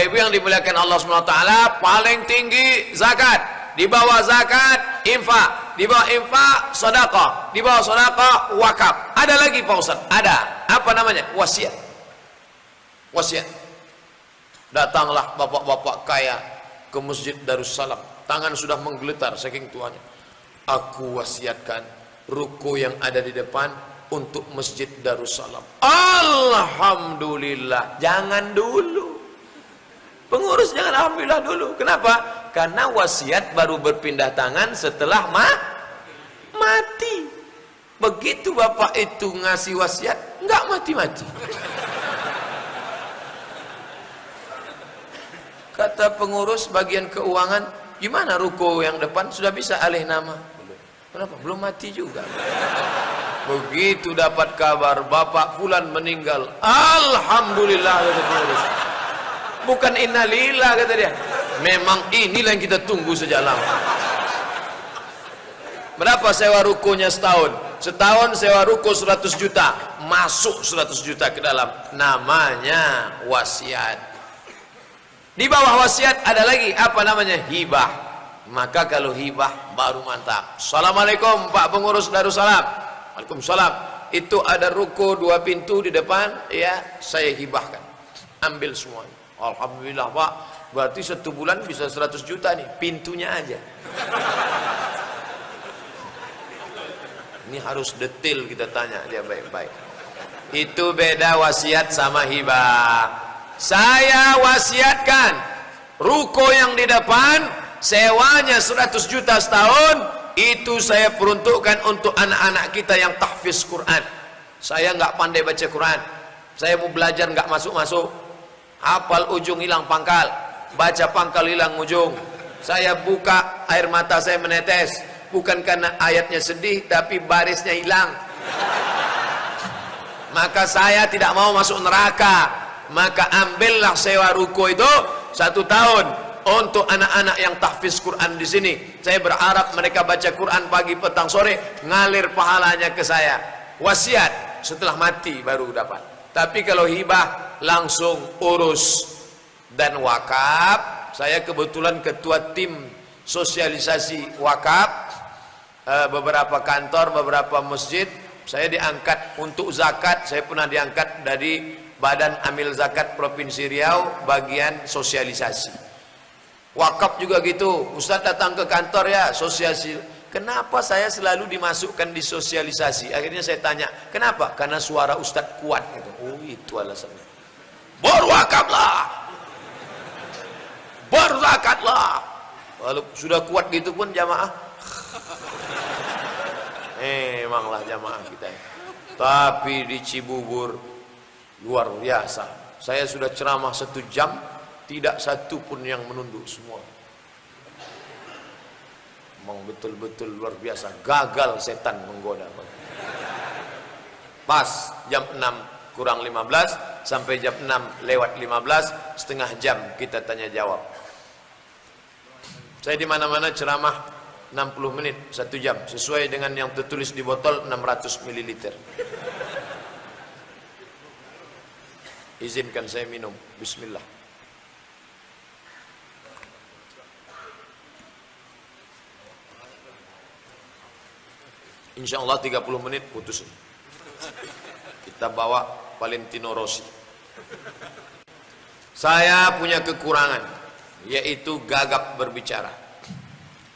Bapak Ibu yang dimuliakan Allah SWT, paling tinggi zakat, di bawah zakat infak, di bawah infak sedekah, di bawah sedekah wakaf. Ada lagi Pak Ustaz? Ada. Apa namanya? Wasiat. Wasiat. Datanglah bapak-bapak kaya ke Masjid Darussalam, tangan sudah menggeletar saking tuanya. Aku wasiatkan ruko yang ada di depan untuk Masjid Darussalam. Alhamdulillah. Jangan dulu, pengurus jangan alhamdulillah dulu. Kenapa? Karena wasiat baru berpindah tangan setelah mati. Begitu bapak itu ngasih wasiat, nggak mati-mati. Kata pengurus bagian keuangan, gimana ruko yang depan sudah bisa alih nama? Kenapa? Belum mati juga. Begitu dapat kabar bapak fulan meninggal, alhamdulillah kata pengurus. Bukan innalillah kata dia. Memang inilah yang kita tunggu sejak lama. Berapa sewa rukonya setahun? Setahun sewa ruko 100 juta, masuk 100 juta ke dalam. Namanya wasiat. Di bawah wasiat ada lagi apa namanya? Hibah. Maka kalau hibah baru mantap. Assalamualaikum Pak Pengurus Darussalam. Waalaikumsalam. Itu ada ruko 2 pintu di depan, ya saya hibahkan. Ambil semuanya. Alhamdulillah Pak. Berarti 1 bulan bisa 100 juta nih, pintunya aja. Ini harus detail kita tanya dia baik-baik. Itu beda wasiat sama hibah. Saya wasiatkan ruko yang di depan sewanya 100 juta setahun, itu saya peruntukkan untuk anak-anak kita yang tahfiz Quran. Saya nggak pandai baca Quran, saya mau belajar nggak masuk-masuk, hafal ujung hilang pangkal, baca pangkal hilang ujung. Saya buka air mata saya menetes, bukan karena ayatnya sedih tapi barisnya hilang. Maka saya tidak mau masuk neraka. Maka ambillah sewa ruko itu 1 tahun untuk anak-anak yang tahfiz Quran di sini. Saya berharap mereka baca Quran pagi, petang, sore, ngalir pahalanya ke saya. Wasiat setelah mati baru dapat. Tapi kalau hibah langsung urus. Dan wakaf, saya kebetulan ketua tim sosialisasi wakaf, beberapa kantor, beberapa masjid. Saya diangkat untuk zakat. Saya pernah diangkat dari Badan Amil Zakat Provinsi Riau bagian sosialisasi. Wakaf juga gitu. Ustaz datang ke kantor ya sosialisasi. Kenapa saya selalu dimasukkan di sosialisasi? Akhirnya saya tanya, kenapa? Karena suara Ustaz kuat gitu. Oh, itu alasannya. Berwakaflah, berzakatlah. Kalau sudah kuat gitu pun jamaah. Emanglah jamaah kita. Tapi di Cibubur luar biasa. Saya sudah ceramah 1 jam, tidak satu pun yang menunduk, semua. Memang betul-betul luar biasa. Gagal setan menggoda. Pas jam 6 kurang 15 sampai jam 6 lewat 15, setengah jam kita tanya jawab. Saya di mana-mana ceramah 60 menit, 1 jam, sesuai dengan yang tertulis di botol 600 ml. Izinkan saya minum. Bismillah. Insya Allah 30 menit putus. Kita bawa Valentino Rossi. Saya punya kekurangan, yaitu gagap berbicara.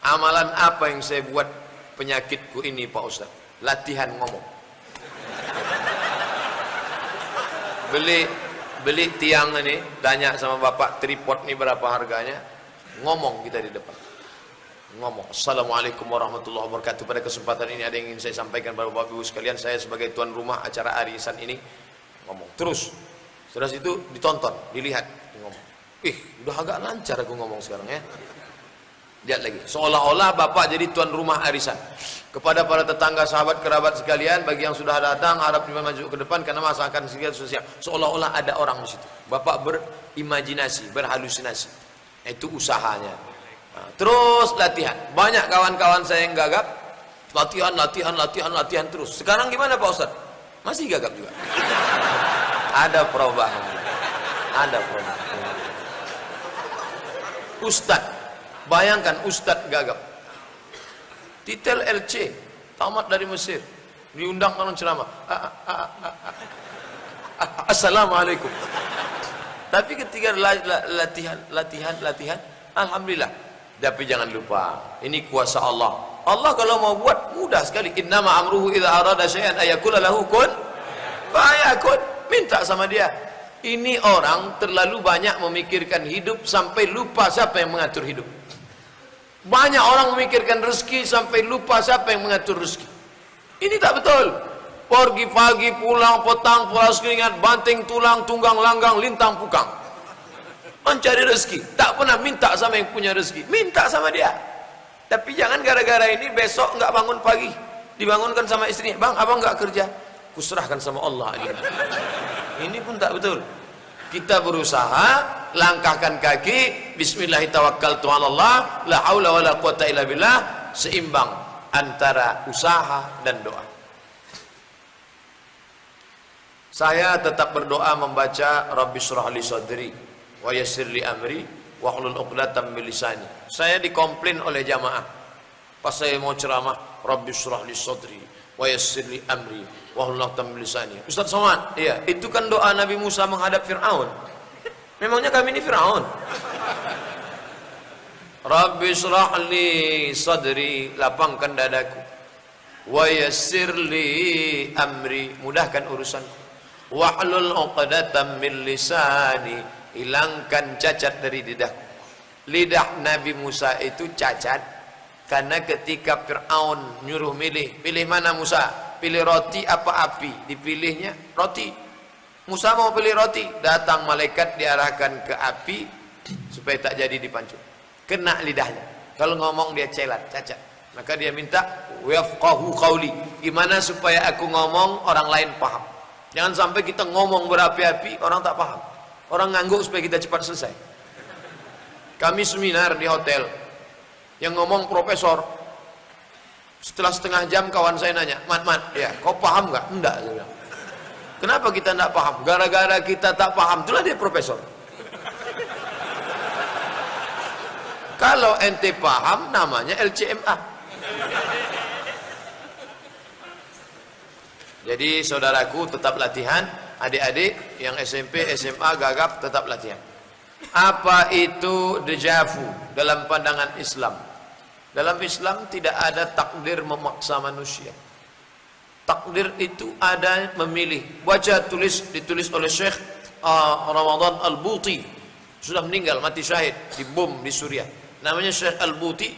Amalan apa yang saya buat penyakitku ini Pak Ustaz? Latihan ngomong. Beli tiang ini, tanya sama bapak tripod ini berapa harganya, ngomong kita di depan, ngomong Assalamualaikum warahmatullahi wabarakatuh. Pada kesempatan ini ada yang ingin saya sampaikan kepada bapak ibu sekalian. Saya sebagai tuan rumah acara arisan ini, ngomong terus. Setelah itu ditonton, dilihat, ngomong. Udah agak lancar aku ngomong sekarang ya. Lihat lagi, seolah-olah bapak jadi tuan rumah arisan. Kepada para tetangga, sahabat, kerabat sekalian, bagi yang sudah datang, harap maju ke depan karena masakan segala sosial. Seolah-olah ada orang di situ. Bapak berimajinasi, berhalusinasi. Itu usahanya. Nah, terus latihan. Banyak kawan-kawan saya yang gagap. Latihan terus. Sekarang gimana Pak Ustaz? Masih gagap juga. Ada perubahan. Ada perubahan. Ustad. Bayangkan Ustad gagap. Titel LC, tamat dari Mesir. Diundang orang ceramah. Assalamualaikum. Tapi ketika latihan, alhamdulillah. Tapi jangan lupa, ini kuasa Allah. Allah kalau mau buat mudah sekali. Innama amruhu idza arada syai'an ayaqula lahu kun fayakun. Minta sama dia. Ini orang terlalu banyak memikirkan hidup sampai lupa siapa yang mengatur hidup. Banyak orang memikirkan rezeki sampai lupa siapa yang mengatur rezeki. Ini tak betul. Pergi pagi, pulang petang, pulas keringat, banting tulang, tunggang langgang, lintang pukang. Mencari rezeki. Tak pernah minta sama yang punya rezeki. Minta sama dia. Tapi jangan gara-gara ini besok enggak bangun pagi. Dibangunkan sama istrinya. Bang, abang enggak kerja. Kuserahkan sama Allah. Ini pun tak betul. Kita berusaha, langkahkan kaki, bismillahirrahmanirrahim, la haula wala quwata illa billah, seimbang antara usaha dan doa. Saya tetap berdoa membaca Rabbi shrah li sadri wa yassir li amri wa hlul 'uqdatam min lisani. Saya dikomplain oleh jamaah pas saya mau ceramah, Rabbi shrah li sadri wa yassir li amri wa hlul 'uqdatam min lisani. Ustaz Somad, iya, itu kan doa Nabi Musa menghadap Firaun. Memangnya kami ini Firaun? Rabbi shrah li sadri, lapangkan dadaku. Wa yassir li amri, mudahkan urusanku. Wahlul 'uqdatam min lisani, hilangkan cacat dari lidahku. Lidah Nabi Musa itu cacat karena ketika Fir'aun nyuruh pilih mana Musa? Pilih roti apa api? Dipilihnya roti. Musa mau pilih roti, datang malaikat diarahkan ke api supaya tak jadi dipancung. Kena lidahnya. Kalau ngomong dia celat, cacat. Maka dia minta wafqahu qawli. Gimana supaya aku ngomong orang lain paham? Jangan sampai kita ngomong berapi-api, orang tak paham. Orang ngangguk supaya kita cepat selesai. Kami seminar di hotel, yang ngomong profesor. Setelah setengah jam kawan saya nanya, Mat, ya, kau paham nggak? Enggak, saya bilang. Kenapa kita enggak paham? Gara-gara kita tak paham, itulah dia profesor. Kalau ente paham, namanya LCMA. Jadi saudaraku tetap latihan, adik-adik yang SMP, SMA gagap tetap latihan. Apa itu dejavu dalam pandangan Islam? Dalam Islam tidak ada takdir memaksa manusia. Takdir itu ada memilih. Baca ditulis oleh Syekh Ramadan Al-Buti. Sudah meninggal, mati syahid di bom di Suriah. Namanya Syekh Al-Buti.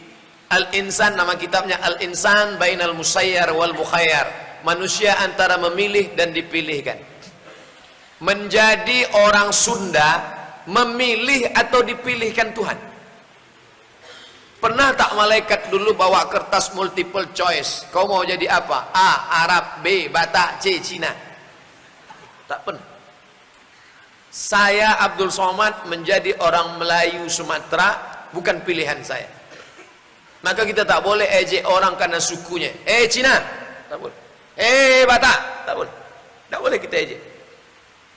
Al-Insan, nama kitabnya Al-Insan Bainal Musayyar wal Mukhayyar. Manusia antara memilih dan dipilihkan. Menjadi orang Sunda, memilih atau dipilihkan Tuhan. Pernah tak malaikat dulu bawa kertas multiple choice? Kau mau jadi apa? A. Arab, B. Batak, C. Cina. Tak pernah. Saya Abdul Somad menjadi orang Melayu Sumatera bukan pilihan saya. Maka kita tak boleh ejek orang karena sukunya. Cina, tak boleh. Batak, tak boleh. Tak boleh kita ejek.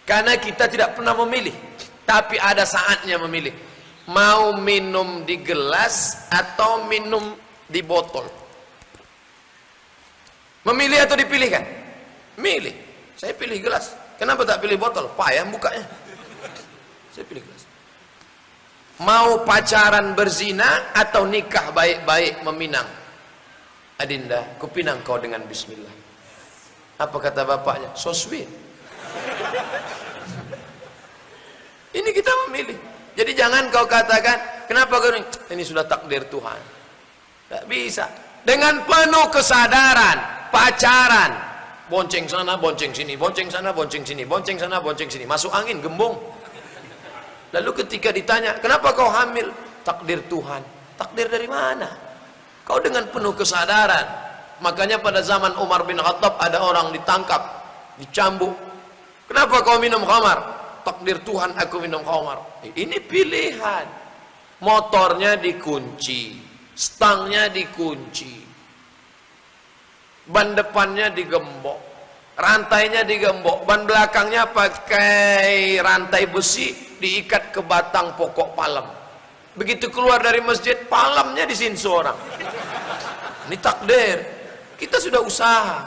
Karena kita tidak pernah memilih. Tapi ada saatnya memilih. Mau minum di gelas atau minum di botol? Memilih atau dipilihkan? Milih. Saya pilih gelas. Kenapa tak pilih botol? Payah bukanya. Saya pilih gelas. Mau pacaran berzina atau nikah baik-baik meminang? Adinda, kupinang kau dengan bismillah. Apa kata bapaknya? So sweet. Ini kita memilih. Jadi jangan kau katakan, kenapa kau ini sudah takdir Tuhan. Tak bisa. Dengan penuh kesadaran, pacaran, bonceng sana, bonceng sini, bonceng sana, bonceng sini, bonceng sana, bonceng sini, masuk angin, gembung. Lalu ketika ditanya, kenapa kau hamil? Takdir Tuhan. Takdir dari mana? Kau dengan penuh kesadaran. Makanya pada zaman Umar bin Khattab ada orang ditangkap, dicambuk. Kenapa kau minum khamar? Takdir Tuhan aku minum khamar. Ini pilihan. Motornya dikunci, stangnya dikunci, ban depannya digembok, rantainya digembok, ban belakangnya pakai rantai besi diikat ke batang pokok palem. Begitu keluar dari masjid, palamnya disinso orang. Ini takdir. Kita sudah usaha.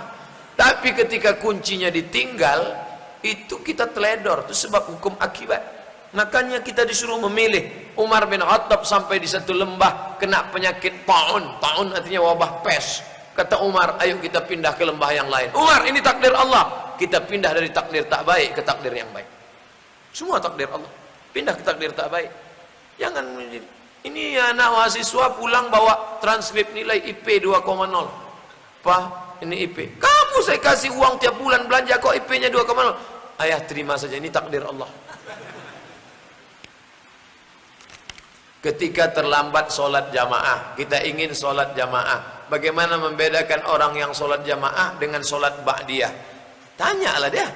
Tapi ketika kuncinya ditinggal, itu kita teledor. Itu sebab hukum akibat. Makanya kita disuruh memilih. Umar bin Khattab sampai di satu lembah kena penyakit ta'un. Ta'un artinya wabah pes. Kata Umar, ayo kita pindah ke lembah yang lain. Umar, ini takdir Allah. Kita pindah dari takdir tak baik ke takdir yang baik. Semua takdir Allah. Pindah ke takdir tak baik. Jangan menjadi. Ini anak mahasiswa pulang bawa transkrip nilai IP 2,0. Pak, ini IP. Kamu saya kasih uang tiap bulan belanja kok IP-nya 2,0. Ayah terima saja, ini takdir Allah. Ketika terlambat sholat jamaah, kita ingin sholat jamaah. Bagaimana membedakan orang yang sholat jamaah dengan sholat ba'diyah? Tanyalah dia.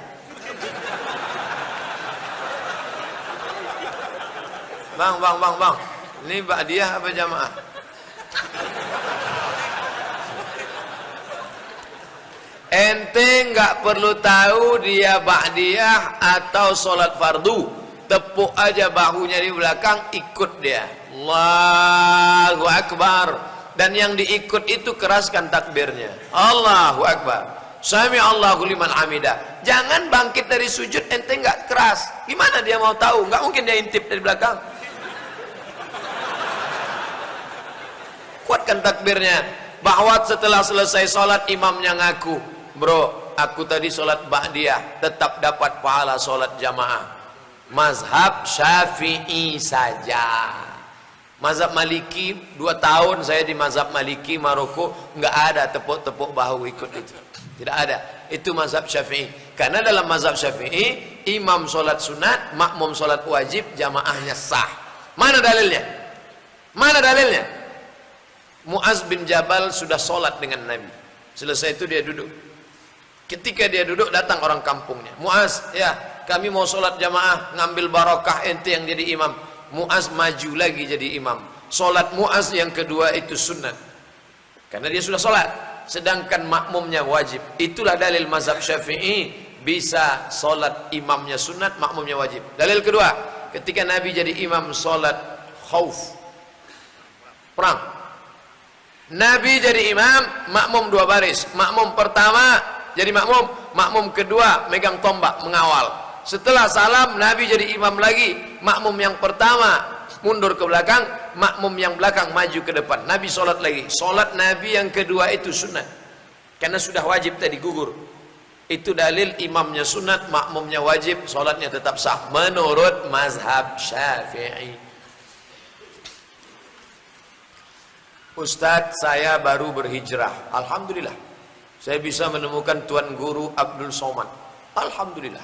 Bang. Ini ba'diyah apa jamaah? Ente nggak perlu tahu dia ba'diyah atau sholat fardu. Tepuk aja bahunya di belakang, ikut dia. Allahu Akbar. Dan yang diikut itu keraskan takbirnya. Allahu Akbar. Sami Allahu liman hamidah. Jangan bangkit dari sujud ente nggak keras. Gimana dia mau tahu? Nggak mungkin dia intip dari belakang. Kuatkan takbirnya. Bahwa setelah selesai sholat imamnya ngaku, bro, aku tadi sholat ba'diyah, tetap dapat pahala sholat jamaah. Mazhab Syafi'i saja. Mazhab Maliki 2 tahun saya di mazhab Maliki Maroko, nggak ada tepuk-tepuk bahu ikut itu. Tidak ada. Itu mazhab Syafi'i. Karena dalam mazhab Syafi'i, imam sholat sunat, makmum sholat wajib, jamaahnya sah. Mana dalilnya? Mana dalilnya? Mu'az bin Jabal sudah sholat dengan Nabi. Selesai itu dia duduk. Ketika dia duduk, datang orang kampungnya. Mu'az, ya, kami mau sholat jamaah, ngambil barokah ente yang jadi imam. Mu'az maju lagi jadi imam. Sholat Mu'az yang kedua itu sunnah. Karena dia sudah sholat. Sedangkan makmumnya wajib. Itulah dalil mazhab Syafi'i. Bisa sholat imamnya sunat, makmumnya wajib. Dalil kedua, ketika Nabi jadi imam sholat khauf, perang. Nabi jadi imam, makmum 2 baris. Makmum pertama jadi makmum, makmum kedua megang tombak mengawal. Setelah salam, Nabi jadi imam lagi. Makmum yang pertama mundur ke belakang, makmum yang belakang maju ke depan. Nabi sholat lagi. Sholat Nabi yang kedua itu sunat. Karena sudah wajib tadi gugur. Itu dalil imamnya sunat, makmumnya wajib, sholatnya tetap sah. Menurut mazhab Syafi'i. Ustadz, saya baru berhijrah. Alhamdulillah. Saya bisa menemukan Tuan Guru Abdul Somad. Alhamdulillah.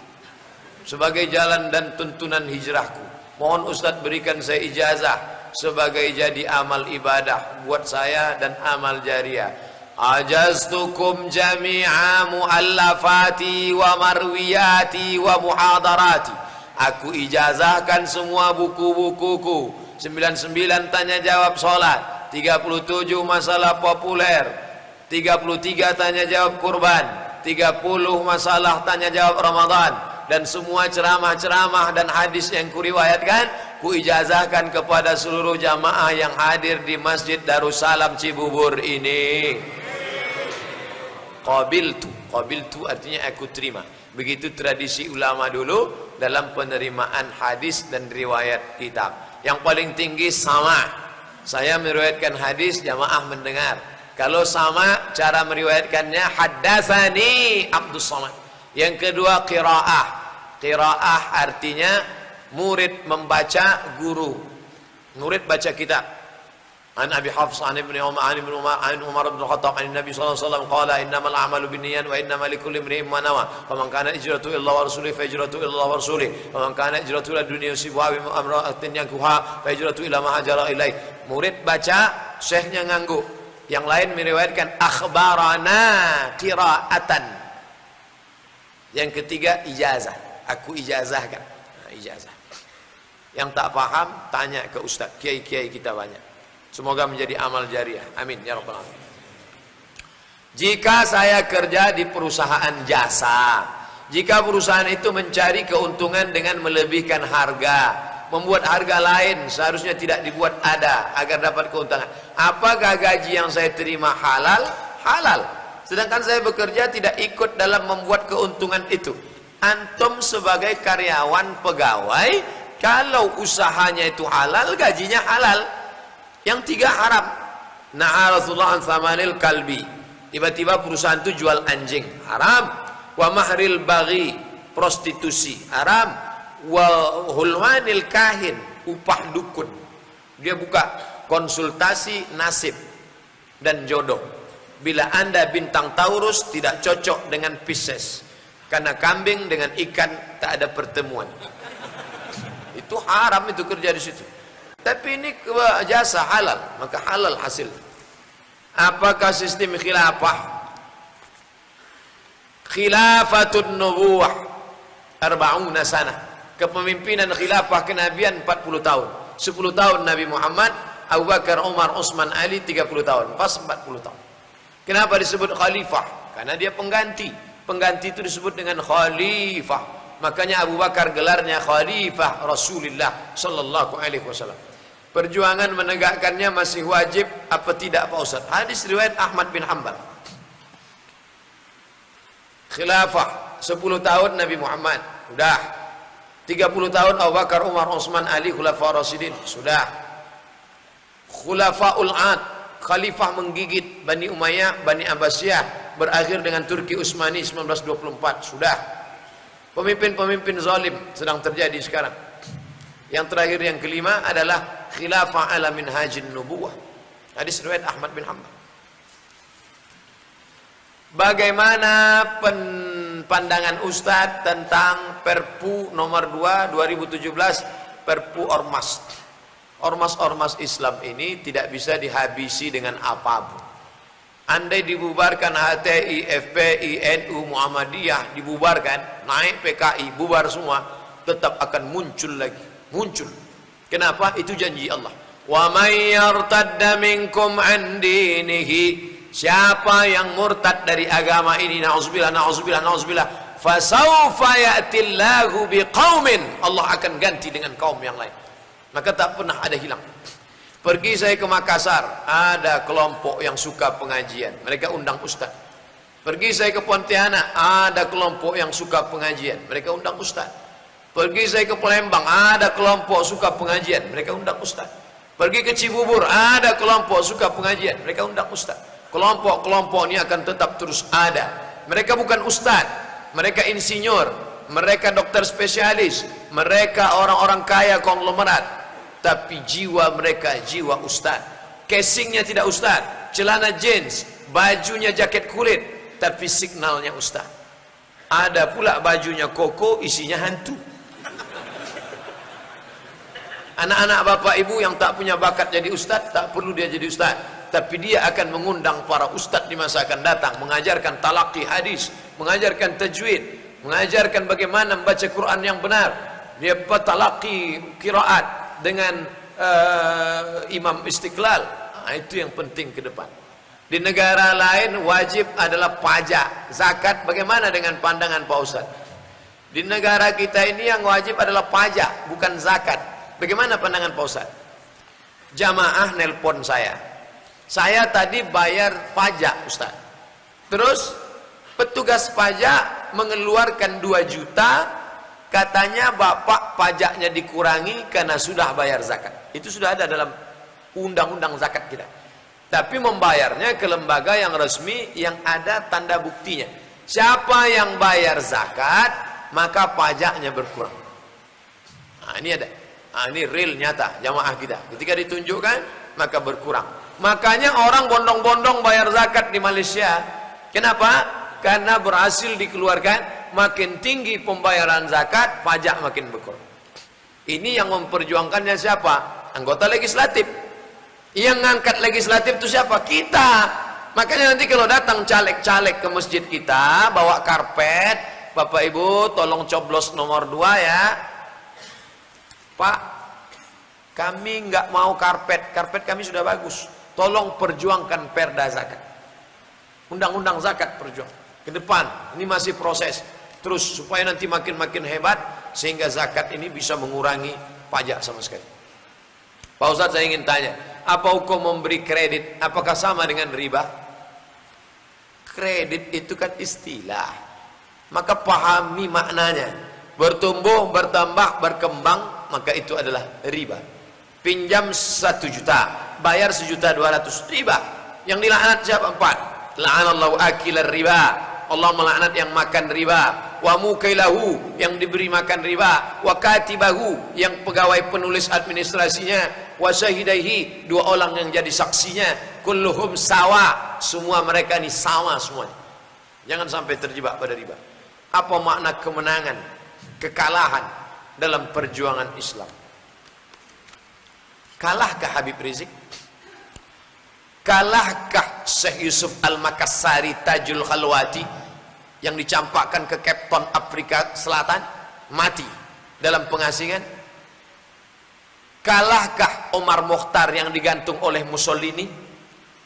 Sebagai jalan dan tuntunan hijrahku, mohon Ustadz berikan saya ijazah sebagai jadi amal ibadah buat saya dan amal jariah. Ajaztukum jami'a muallafati wa marwiyati wa muhadarati. Aku ijazahkan semua buku-bukuku. 99 tanya jawab sholat, 37 masalah populer, 33 tanya jawab kurban, 30 masalah tanya jawab Ramadan, dan semua ceramah-ceramah dan hadis yang kuriwayatkan kuijazahkan kepada seluruh jamaah yang hadir di Masjid Darussalam Cibubur ini. Qabiltu artinya aku terima. Begitu tradisi ulama dulu dalam penerimaan hadis dan riwayat kitab. Yang paling tinggi sama. Saya meriwayatkan hadis, jamaah mendengar. Kalau sama cara meriwayatkannya, haddatsani Abdus Somad. Yang kedua qiraah. Qiraah artinya murid membaca, guru. Murid baca kitab. An Abi Hafs an Ibnu Umar an Umar bin Khattab an Nabi sallallahu alaihi wasallam qala innamal a'malu binniyat wa innamal likulli imrin ma nawa. Faman kana hijratuhu ila Allah wa rasulihi fa hijratuhu ila Allah wa rasulihi. Faman kana hijratuhu ila dunya yusibuha wa amra'atin yankuha fa hijratuhu ila ma hajara ilaih. Murid baca, syekhnya ngangguk. Yang lain meriwayatkan akhbarana qiraatan. Yang ketiga ijazah. Aku ijazahkan. Nah, ijazah. Yang tak paham tanya ke ustaz. Kiai-kiai kita banyak. Semoga menjadi amal jariah. Amin ya rabbal alamin. Jika saya kerja di perusahaan jasa, jika perusahaan itu mencari keuntungan dengan melebihkan harga, membuat harga lain seharusnya tidak dibuat ada agar dapat keuntungan. Apakah gaji yang saya terima halal? Halal. Sedangkan saya bekerja tidak ikut dalam membuat keuntungan itu. Antum sebagai karyawan pegawai, kalau usahanya itu halal, gajinya halal. Yang tiga haram. Na'a Rasulullah an thamanil kalbi. Tiba-tiba perusahaan itu jual anjing, haram. Wa mahril baghi, prostitusi, haram. Wa hulwanil kahin, upah dukun. Dia buka konsultasi nasib dan jodoh. Bila anda bintang Taurus tidak cocok dengan Pisces, karena kambing dengan ikan tak ada pertemuan. Itu haram, itu kerja di situ. Tapi ini jasa halal, maka halal hasil. Apakah sistem khilafah? Khilafatun nubuwah 40 sana. Kepemimpinan khilafah kenabian 40 tahun. 10 tahun Nabi Muhammad, Abu Bakar, Umar, Utsman, Ali 30 tahun. Pas 40 tahun. Kenapa disebut khalifah? Karena dia pengganti. Pengganti itu disebut dengan khalifah. Makanya Abu Bakar gelarnya khalifah Rasulullah sallallahu alaihi wasallam. Perjuangan menegakkannya masih wajib apa tidak Pak Ustaz? Hadis riwayat Ahmad bin Hanbal. Khilafah 10 tahun Nabi Muhammad, sudah. 30 tahun Abu Bakar, Umar, Utsman, Ali khulafa Rasyidin, sudah. Khulafaul Ad, khalifah menggigit Bani Umayyah, Bani Abbasiyah, berakhir dengan Turki Utsmani 1924, sudah. Pemimpin-pemimpin zalim sedang terjadi sekarang. Yang terakhir, yang kelima adalah khilafah ala minhajin nubuwah. Hadis riwayat Ahmad bin Hanbal. Bagaimana pandangan Ustadz tentang Perpu nomor 2 2017, Perpu Ormas? Ormas-ormas Islam ini tidak bisa dihabisi dengan apapun. Andai dibubarkan HTI, FPI, NU, Muhammadiyah, dibubarkan, naik PKI, bubar semua, tetap akan muncul lagi. Muncul. Kenapa? Itu janji Allah. Wa may yartadda minkum an dinihi. Siapa yang murtad dari agama ini, na'udzubillah, na'udzubillah, na'udzubillah, fasawfa ya'tillahu biqaumin. Allah akan ganti dengan kaum yang lain. Maka tak pernah ada hilang. Pergi saya ke Makassar, ada kelompok yang suka pengajian, mereka undang ustaz. Pergi saya ke Pontianak, ada kelompok yang suka pengajian, mereka undang ustaz. Pergi saya ke Palembang, ada kelompok suka pengajian, mereka undang ustaz. Pergi ke Cibubur, ada kelompok suka pengajian, mereka undang ustaz. Kelompok-kelompok ini akan tetap terus ada. Mereka bukan ustaz, mereka insinyur, mereka dokter spesialis, mereka orang-orang kaya konglomerat, tapi jiwa mereka jiwa ustaz. Casingnya tidak ustaz, celana jeans, bajunya jaket kulit, tapi signalnya ustaz. Ada pula bajunya koko, isinya hantu. Anak-anak bapak ibu yang tak punya bakat jadi ustaz, tak perlu dia jadi ustaz, tapi dia akan mengundang para ustaz di masa akan datang, mengajarkan talaqi hadis, mengajarkan tajwid, mengajarkan bagaimana membaca Quran yang benar. Dia talaqi qiraat dengan Imam Istiqlal. Itu yang penting ke depan. Di negara lain wajib adalah pajak, zakat. Bagaimana dengan pandangan Pak Ustaz? Di negara kita ini yang wajib adalah pajak, bukan zakat. Bagaimana pandangan Pak Ustaz? Jamaah nelpon saya tadi bayar pajak Ustaz. Terus petugas pajak mengeluarkan 2 juta, katanya bapak pajaknya dikurangi karena sudah bayar zakat. Itu sudah ada dalam undang-undang zakat kita. Tapi membayarnya ke lembaga yang resmi yang ada tanda buktinya. Siapa yang bayar zakat, maka pajaknya berkurang. Nah, ini ada. Nah, ini real nyata jamaah kita. Ketika ditunjukkan, maka berkurang. Makanya orang bondong-bondong bayar zakat di Malaysia. Kenapa? Karena berhasil dikeluarkan. Makin tinggi pembayaran zakat, pajak makin berkurang. Ini yang memperjuangkannya siapa? Anggota legislatif. Yang ngangkat legislatif itu siapa? Kita. Makanya nanti kalau datang caleg-caleg ke masjid kita, bawa karpet, Bapak Ibu tolong coblos nomor 2 ya. Pak, kami nggak mau karpet kami sudah bagus. Tolong perjuangkan perda zakat. Undang-undang zakat perjuang. Ke depan, ini masih proses. Terus supaya nanti makin-makin hebat, sehingga zakat ini bisa mengurangi pajak sama sekali. Pak Ustadz, saya ingin tanya, apa hukum memberi kredit? Apakah sama dengan riba? Kredit itu kan istilah, maka pahami maknanya. Bertumbuh, bertambah, berkembang, maka itu adalah riba. Pinjam 1 juta, bayar 1.200.000, riba. Yang dilaknat siapa? 4. La'anallahu akilar riba, Allah melaknat yang makan riba. Wa mukailahu, yang diberi makan riba. Wa katibahu, yang pegawai penulis administrasinya. Wa syahidaihi, 2 orang yang jadi saksinya. Kulluhum sawa, semua mereka ini sama semuanya. Jangan sampai terjebak pada riba. Apa makna kemenangan, kekalahan dalam perjuangan Islam? Kalahkah Habib Rizik? Kalahkah Syekh Yusuf Al-Makassari Tajul Khalwati yang dicampakkan ke Cape Town Afrika Selatan, mati dalam pengasingan? Kalahkah Omar Mokhtar yang digantung oleh Mussolini?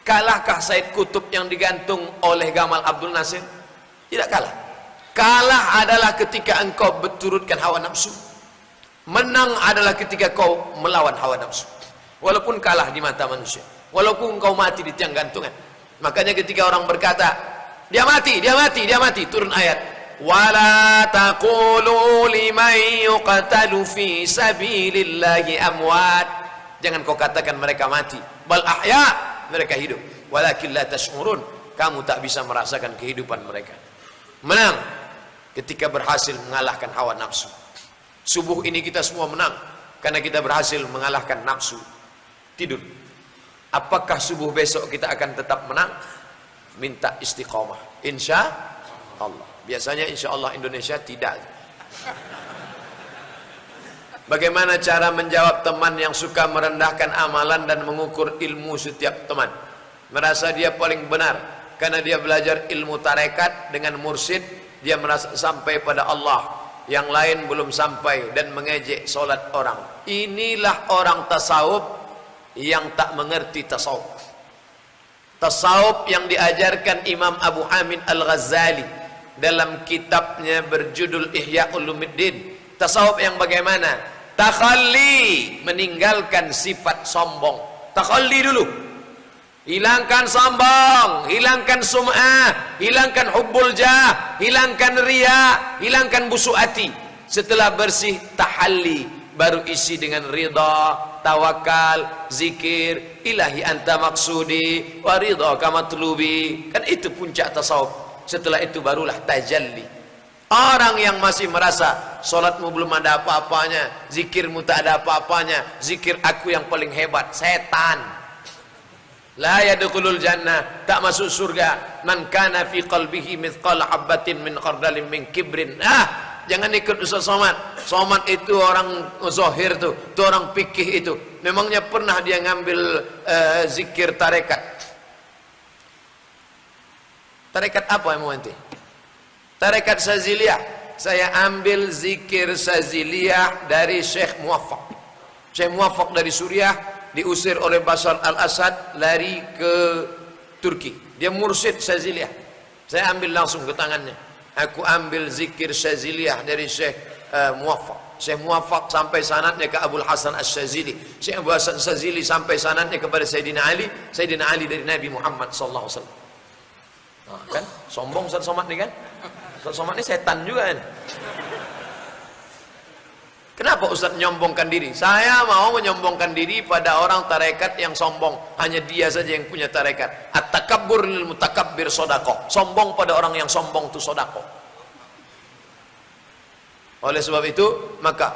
Kalahkah Said Qutb yang digantung oleh Gamal Abdul Nasir? Tidak kalah. Kalah adalah ketika engkau berturutkan hawa nafsu. Menang adalah ketika kau melawan hawa nafsu. Walaupun kalah di mata manusia, walaupun engkau mati di tiang gantungan. Makanya ketika orang berkata, dia mati, dia mati, dia mati, turun ayat, wala taqulu liman yuqtalu fi sabilillahi amwat. Jangan kau katakan mereka mati, bal ahya, mereka hidup. Walakin la tash'urun, kamu tak bisa merasakan kehidupan mereka. Menang ketika berhasil mengalahkan hawa nafsu. Subuh ini kita semua menang karena kita berhasil mengalahkan nafsu. Tidur. Apakah subuh besok kita akan tetap menang? Minta istiqomah, insya Allah. Biasanya insya Allah Indonesia tidak. Bagaimana cara menjawab teman yang suka merendahkan amalan dan mengukur ilmu setiap teman? Merasa dia paling benar karena dia belajar ilmu tarekat dengan mursyid, dia merasa sampai pada Allah, yang lain belum sampai, dan mengejek solat orang. Inilah orang tasawuf yang tak mengerti tasawuf. Tasawuf yang diajarkan Imam Abu Hamid Al-Ghazali dalam kitabnya berjudul Ihya Ulumuddin. Tasawuf yang bagaimana? Takhalli, meninggalkan sifat sombong. Takhalli dulu, hilangkan sombong, hilangkan sum'ah, hilangkan hubbul jah, hilangkan riya, hilangkan busuk hati. Setelah bersih, tahalli, baru isi dengan ridha, tawakal, zikir, ilahi anta maksudi wa ridha kama matlubi. Kan itu puncak tasawuf. Setelah itu barulah tajalli. Orang yang masih merasa solatmu belum ada apa-apanya, zikirmu tak ada apa-apanya, zikir aku yang paling hebat, setan. La yadkhulul jannah, tak masuk surga man kana fi qalbihi mithqala habatin min khardalin min kibrin. Jangan ikut Ustaz Somad. Somad itu orang zahir tuh, itu orang fikih itu. Memangnya pernah dia ngambil zikir tarekat? Tarekat apa yang mau nanti? Tarekat Saziliyah. Saya ambil zikir Saziliyah dari Syekh Muwaffaq. Syekh Muwaffaq dari Suriah, diusir oleh Bashar al-Assad, lari ke Turki. Dia mursyid Saziliyah. Saya ambil langsung ke tangannya. Aku ambil zikir Syaziliyah dari Syekh Muwaffaq. Syekh Muwaffaq sampai sanadnya ke Abul Hasan Asy-Syazili. Syekh Abu Hasan Asy-Syazili sampai sanadnya kepada Sayyidina Ali. Sayyidina Ali dari Nabi Muhammad sallallahu alaihi wasallam. Kan sombong Ustaz Somad nih kan? Ustaz Somad ini setan juga kan? Kenapa Ustaz menyombongkan diri? Saya mau menyombongkan diri pada orang tarekat yang sombong. Hanya dia saja yang punya tarekat. At-takabbur lil mutakabbir shadaqah. Sombong pada orang yang sombong itu shadaqah. Oleh sebab itu, maka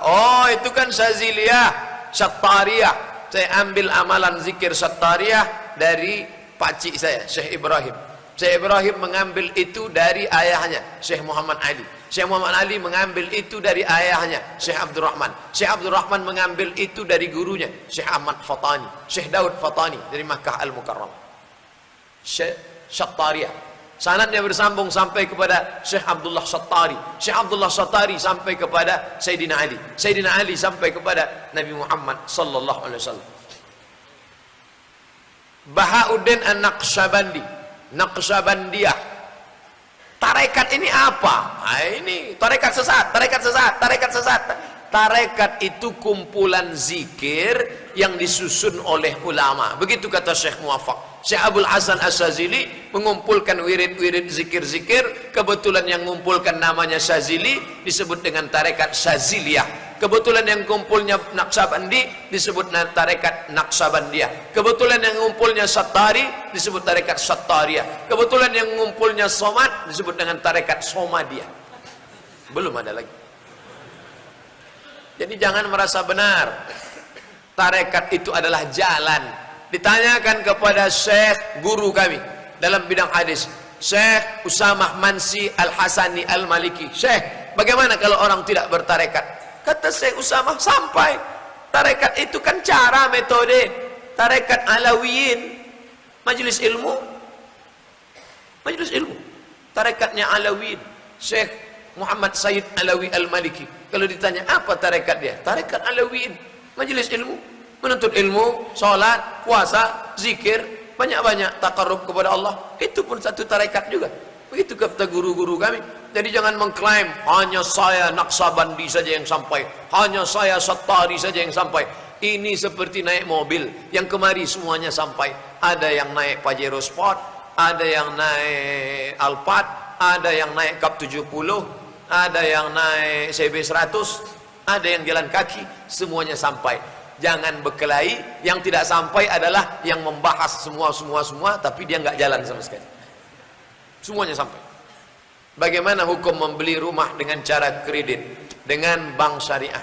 itu kan Syaziliyah, Syattariyah. Saya ambil amalan zikir Syattariyah dari pakcik saya, Syekh Ibrahim. Syekh Ibrahim mengambil itu dari ayahnya, Syekh Muhammad Ali. Syekh Muhammad Ali mengambil itu dari ayahnya, Syekh Abdul Rahman. Syekh Abdul Rahman mengambil itu dari gurunya, Syekh Ahmad Fatani. Syekh Daud Fatani dari Makkah Al-Mukarramah. Syekh Syattariyah. Sanadnya bersambung sampai kepada Syekh Abdullah Syattari. Syekh Abdullah Syattari sampai kepada Sayyidina Ali. Sayyidina Ali sampai kepada Nabi Muhammad sallallahu alaihi wasallam. Bahauddin An-Naqsyabandi, Naqsyabandiyah. Tarekat ini apa? Ini tarekat sesat, tarekat sesat, tarekat sesat. tarekat itu kumpulan zikir yang disusun oleh ulama. Begitu kata Syekh Muwaffaq. Syekh Abdul Hasan Asyazili mengumpulkan wirid-wirid zikir-zikir. Kebetulan yang mengumpulkan namanya Syazili disebut dengan tarekat Syaziliyah. Kebetulan yang kumpulnya Naqsabandi disebut tarekat Naqsabandiyah. Kebetulan yang ngumpulnya Sattari disebut tarekat Sattariyah. Kebetulan yang ngumpulnya Somad disebut dengan tarekat Somadiyah. Belum ada lagi. Jadi jangan merasa benar. Tarekat itu adalah jalan. Ditanyakan kepada Syekh guru kami dalam bidang hadis, Syekh Usamah Mansi Al-Hasani Al-Maliki, Syekh, bagaimana kalau orang tidak bertarekat? Kata Syekh Usamah, sampai. Tarekat itu kan cara, metode. Tarekat Alawiyin, majelis ilmu. Majelis ilmu. Tarekatnya Alawiyin. Syekh Muhammad Sayyid Alawi Al-Maliki. Kalau ditanya apa tarekat dia? Tarekat Alawiyin, majelis ilmu. Menuntut ilmu, sholat, puasa, zikir, banyak-banyak takarrub kepada Allah. Itu pun satu tarekat juga. Begitu kata guru-guru kami. Jadi jangan mengklaim hanya saya Naqsabandi saja yang sampai, hanya saya Sattari saja yang sampai. Ini seperti naik mobil, yang kemari semuanya sampai. Ada yang naik Pajero Sport, ada yang naik Alphard, ada yang naik Kap 70, ada yang naik CB 100, ada yang jalan kaki, semuanya sampai. Jangan berkelahi. Yang tidak sampai adalah yang membahas semua, tapi dia nggak jalan sama sekali. Semuanya sampai. Bagaimana hukum membeli rumah dengan cara kredit dengan bank syariah?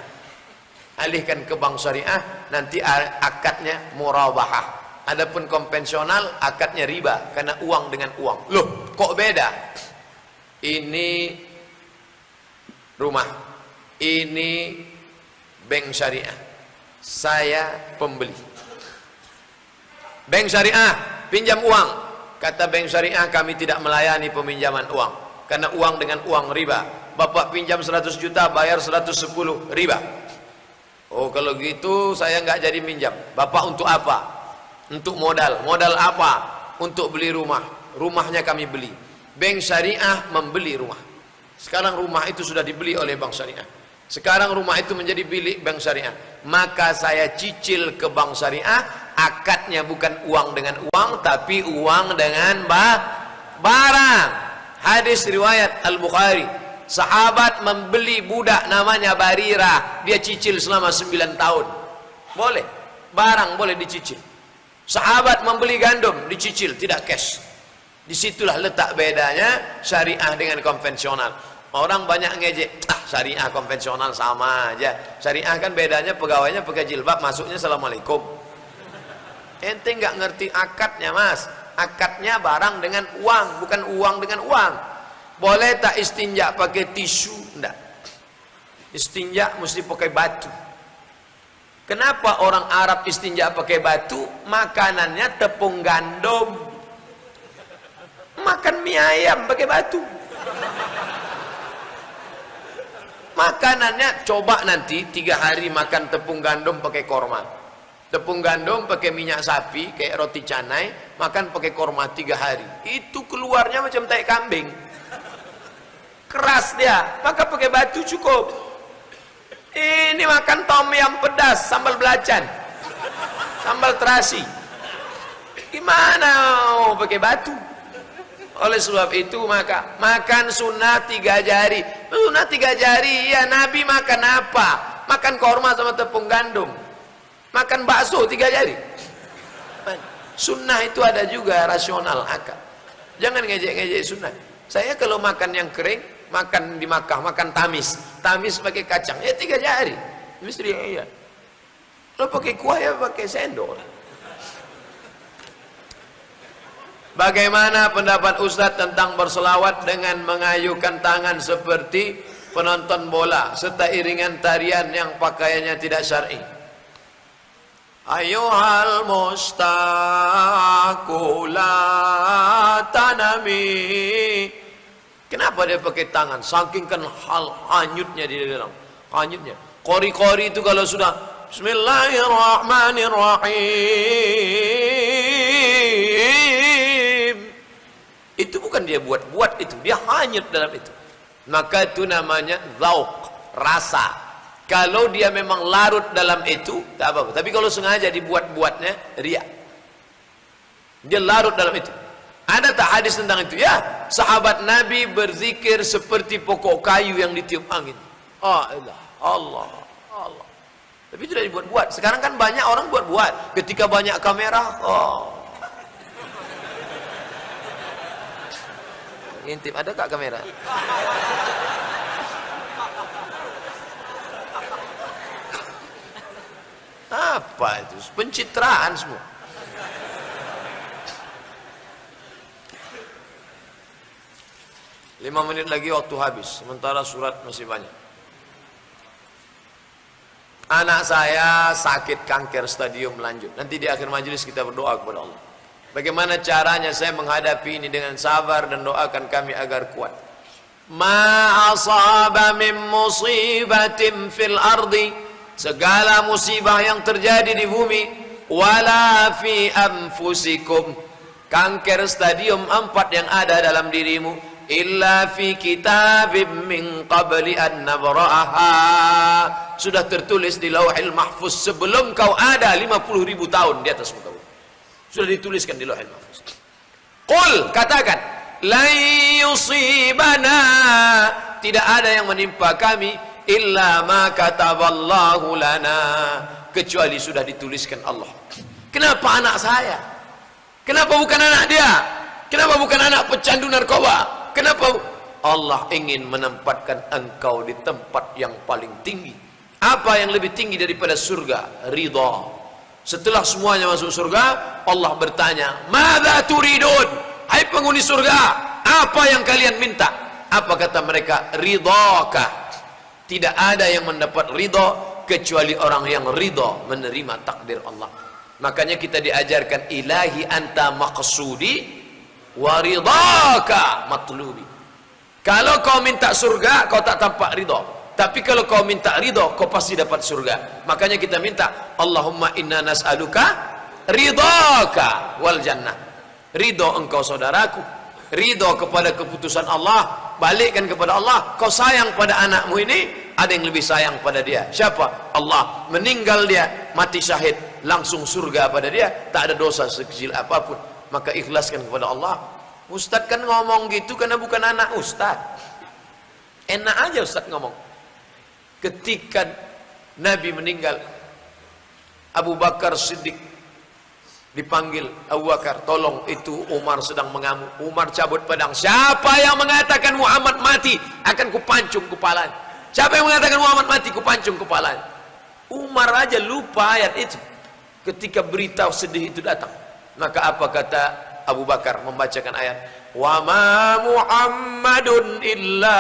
Alihkan ke bank syariah, nanti akadnya murabahah. Adapun konvensional, akadnya riba karena uang dengan uang. Loh, kok beda? Ini rumah, ini bank syariah. Saya pembeli. Bank syariah pinjam uang. Kata bank syariah, kami tidak melayani peminjaman uang karena uang dengan uang riba. Bapak pinjam 100 juta, bayar 110, riba. Oh, kalau gitu saya nggak jadi minjam. Bapak untuk apa? Untuk modal. Modal apa? Untuk beli rumah. Rumahnya kami beli. Bank syariah membeli rumah. Sekarang rumah itu sudah dibeli oleh bank syariah. Sekarang rumah itu menjadi milik bank syariah. Maka saya cicil ke bank syariah. Akadnya bukan uang dengan uang, tapi uang dengan barang. Hadis riwayat Al-Bukhari. Sahabat membeli budak namanya Barirah. Dia cicil selama 9 tahun. Boleh. Barang boleh dicicil. Sahabat membeli gandum, dicicil, tidak cash. Disitulah letak bedanya syariah dengan konvensional. Orang banyak ngejek, syariah konvensional sama aja. Syariah kan bedanya pegawainya pakai jilbab, masuknya assalamualaikum. Ente nggak ngerti akadnya, mas. Akadnya barang dengan uang, bukan uang dengan uang. Boleh tak istinja pakai tisu? Enggak. Istinja mesti pakai batu. Kenapa orang Arab istinja pakai batu? Makanannya tepung gandum. Makan mie ayam pakai batu. Makanannya coba nanti 3 hari makan tepung gandum pakai korma. Tepung gandum pakai minyak sapi kayak roti canai, makan pakai korma 3 hari. Itu keluarnya macam tai kambing. Keras dia, maka pakai batu cukup. Ini makan tom yam pedas, sambal belacan, sambal terasi. Gimana oh, pakai batu? Oleh sebab itu maka makan sunnah 3 jari. Sunnah 3 jari, ya Nabi makan apa? Makan korma sama tepung gandum. Makan bakso 3 jari. Sunnah itu ada juga rasional akal. Jangan ngejek-ngejek sunnah. Saya kalau makan yang kering, makan di Makkah, makan tamis. Tamis pakai kacang, ya 3 jari. Mesti iya. Kalau pakai kuah ya pakai sendok. Bagaimana pendapat Ustadz tentang berselawat dengan mengayukan tangan seperti penonton bola serta iringan tarian yang pakaiannya tidak syar'i? Ayuhal mustaqu la tanami. Kenapa dia pakai tangan? Saking kan hal hanyutnya di dalam. Hanyutnya. Kori-kori itu kalau sudah Bismillahirrahmanirrahim. Itu bukan dia buat-buat itu, dia hanyut dalam itu. Maka itu namanya zauq, rasa. Kalau dia memang larut dalam itu, tak apa-apa. Tapi kalau sengaja dibuat-buatnya, riya. Dia larut dalam itu. Ada tak hadis tentang itu? Ya, sahabat Nabi berzikir seperti pokok kayu yang ditiup angin. Allah, Allah, Allah. Tapi tidak dibuat-buat. Sekarang kan banyak orang buat-buat. Ketika banyak kamera, intip, ada kak kamera? Apa itu? Pencitraan semua. Lima menit lagi waktu habis. Sementara surat masih banyak. Anak saya sakit kanker stadium lanjut. Nanti di akhir majelis kita berdoa kepada Allah. Bagaimana caranya saya menghadapi ini dengan sabar dan doakan kami agar kuat. Ma asaba min musibatin fil ardi, segala musibah yang terjadi di bumi, wala fi anfusikum, kanker stadium 4 yang ada dalam dirimu, illa fi kitabim min qabli an nabra'aha, sudah tertulis di Lauhil Mahfuz sebelum kau ada 50.000 tahun di atas muka bumi. Sudah dituliskan di Lauhil Mahfuz. Qul, katakan, la yusibana, tidak ada yang menimpa kami illa ma kataballahu lana, kecuali sudah dituliskan Allah. Kenapa anak saya? Kenapa bukan anak dia? Kenapa bukan anak pecandu narkoba? Kenapa? Allah ingin menempatkan engkau di tempat yang paling tinggi. Apa yang lebih tinggi daripada surga? Ridha. Setelah semuanya masuk surga, Allah bertanya, "Madza turidun?" Hai penghuni surga, apa yang kalian minta? Apa kata mereka? Ridhaka. Tidak ada yang mendapat ridha kecuali orang yang ridha menerima takdir Allah. Makanya kita diajarkan, ilahi anta maqsudi wa ridhaka matlubi. Kalau kau minta surga, kau tak tampak ridha. Tapi kalau kau minta ridha, kau pasti dapat surga. Makanya kita minta, Allahumma inna nas'aluka ridhaka wal jannah. Ridha engkau saudaraku, ridha kepada keputusan Allah, balikkan kepada Allah. Kau sayang pada anakmu ini, ada yang lebih sayang pada dia. Siapa? Allah. Meninggal dia, mati syahid, langsung surga pada dia, tak ada dosa sekecil apapun. Maka ikhlaskan kepada Allah. Ustaz kan ngomong gitu karena bukan anak Ustaz. Enak aja Ustaz ngomong. Ketika Nabi meninggal, Abu Bakar Siddiq dipanggil, Abu Bakar, tolong, itu Umar sedang mengamuk. Umar cabut pedang. Siapa yang mengatakan Muhammad mati, akan kupancung kepalanya. Siapa yang mengatakan Muhammad mati, kupancung kepalanya. Umar aja lupa ayat itu ketika berita sedih itu datang. Maka apa kata Abu Bakar membacakan ayat, wa ma Muhammadun illa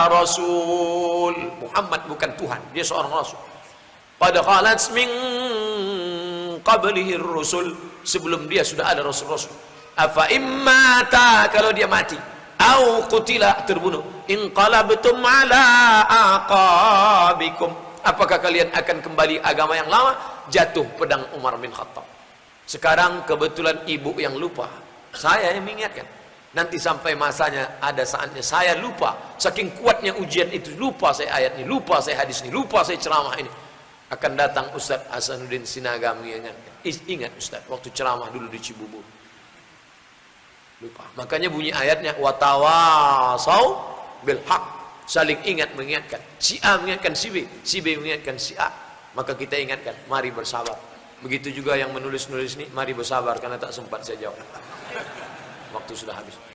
rasul. Muhammad bukan Tuhan, dia seorang rasul. Qad khalat min qablihi rusul, sebelum dia sudah ada rasul-rasul. Afa immata, kalau dia mati, au qutila, terbunuh, inqalabtum ala aqabikum, apakah kalian akan kembali agama yang lama? Jatuh pedang Umar bin Khattab. Sekarang kebetulan ibu yang lupa, saya yang mengingatkan. Nanti sampai masanya, ada saatnya saya lupa, saking kuatnya ujian itu, lupa saya ayat ini, lupa saya hadis ini, lupa saya ceramah ini. Akan datang Ustaz Hasanuddin Sinaga mengingatkan, ingat Ustaz, waktu ceramah dulu di Cibubur, lupa. Makanya bunyi ayatnya, watawasau bil haq, saling ingat mengingatkan. Si A mengingatkan si B, si B mengingatkan si A. Maka kita ingatkan, mari bersabar. Begitu juga yang menulis-nulis ini, mari bersabar karena tak sempat saya jawab. Waktu sudah habis.